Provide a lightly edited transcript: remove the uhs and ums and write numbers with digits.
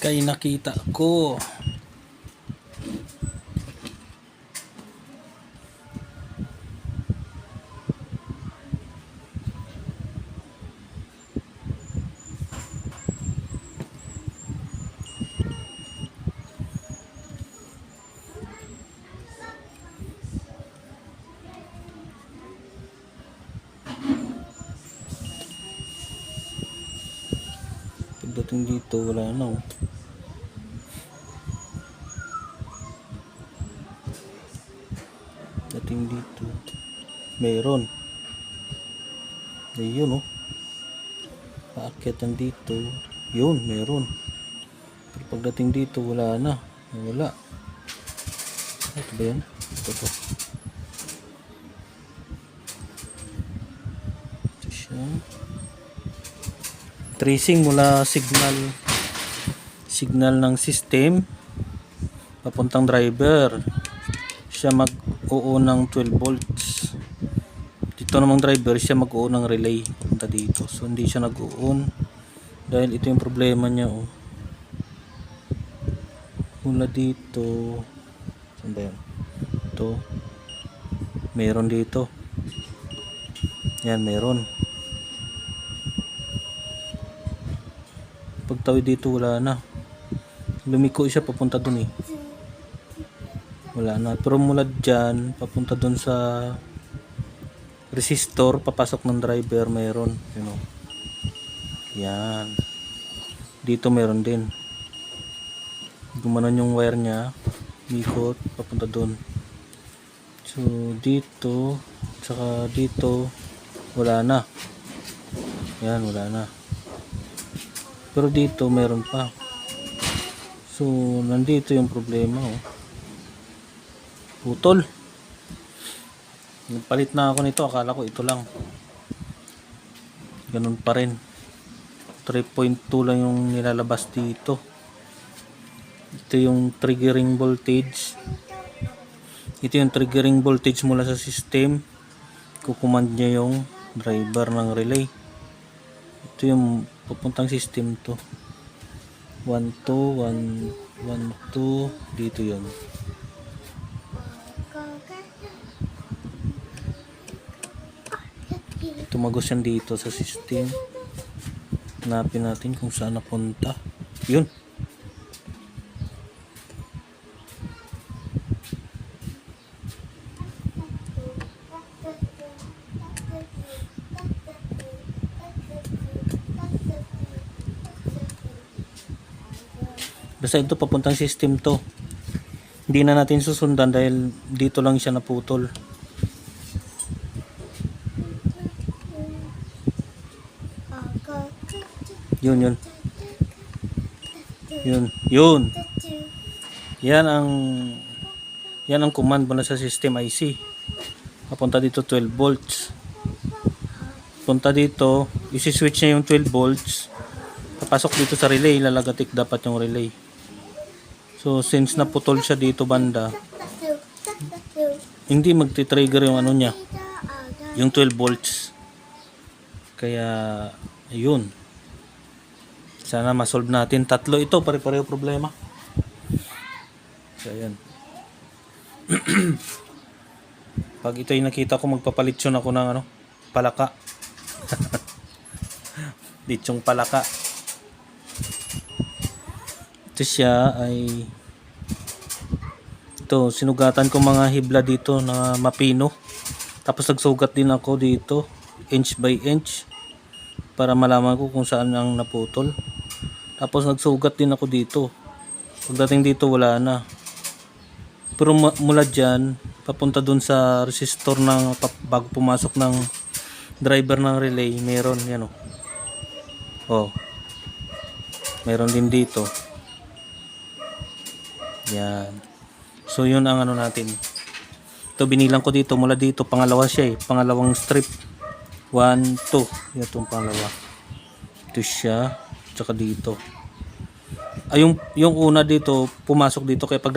Kay nakita ko. Pagdating dito wala na oh. Dating dito meron. Ayun oh. Paakyatan dito, yun meron. Pero pagdating dito wala na. Wala. Ito ba yan? Ito to. Ito siya. Tracing mula signal ng system papuntang driver. Siya mag-oo ng 12 volts. Dito namang driver siya mag-oo ng relay papunta dito. So hindi siya nag-on dahil ito yung problema niya oh. Mula dito, saan ba yan? Ito meron dito. Yan meron. Pagtawid dito wala na. Lumiko siya papunta dun eh. Wala na. Pero mula dyan papunta dun sa resistor papasok ng driver meron. You know. Yan. Dito meron din. Gumanon yung wire niya. Mikot papunta dun. So dito tsaka dito wala na. Yan wala na. Pero dito meron pa. So nandito yung problema oh. Putol. Nagpalit na ako nito, akala ko ito lang. Ganun pa rin. 3.2 lang yung nilalabas dito. Ito yung triggering voltage. Ito yung triggering voltage mula sa system. Kukumand niya yung driver ng relay. Ito yung pupuntang system to. 1, 2, 1, 2. Dito yun. Tumagos yan dito sa system. Hanapin natin kung saan napunta. Yun. Basta ito papuntang system to. Hindi na natin susundan dahil dito lang siya naputol. Yun. Yan ang command mula sa system IC. Papunta dito 12 volts. Punta dito, isi-switch niya yung 12 volts. Papasok dito sa relay, lalagatik dapat yung relay. So since naputol siya dito banda, hindi magti-trigger yung ano niya, yung 12 volts. Kaya ayun. Sana ma-solve natin. Tatlo ito, pare-pareho problema. So ayan. Pag ito yung nakita ko, magpapalit yun ako ng ano, palaka. Ditsyong palaka. Ito siya ay ito, sinugatan ko mga hibla dito na mapino. Tapos nagsugat din ako dito inch by inch para malaman ko kung saan ang naputol. Tapos nagsugat din ako dito. Pagdating dito wala na. Pero mula dyan papunta dun sa resistor ng bago pumasok ng driver ng relay, meron yan oh. Oh. Meron din dito. Yan. So yun ang ano natin. Ito binilang ko dito, mula dito pangalawa siya eh, pangalawang strip. 1, 2. Yan itong pangalawa. Ito siya, tsaka dito. Ay yung una dito pumasok dito kaya pag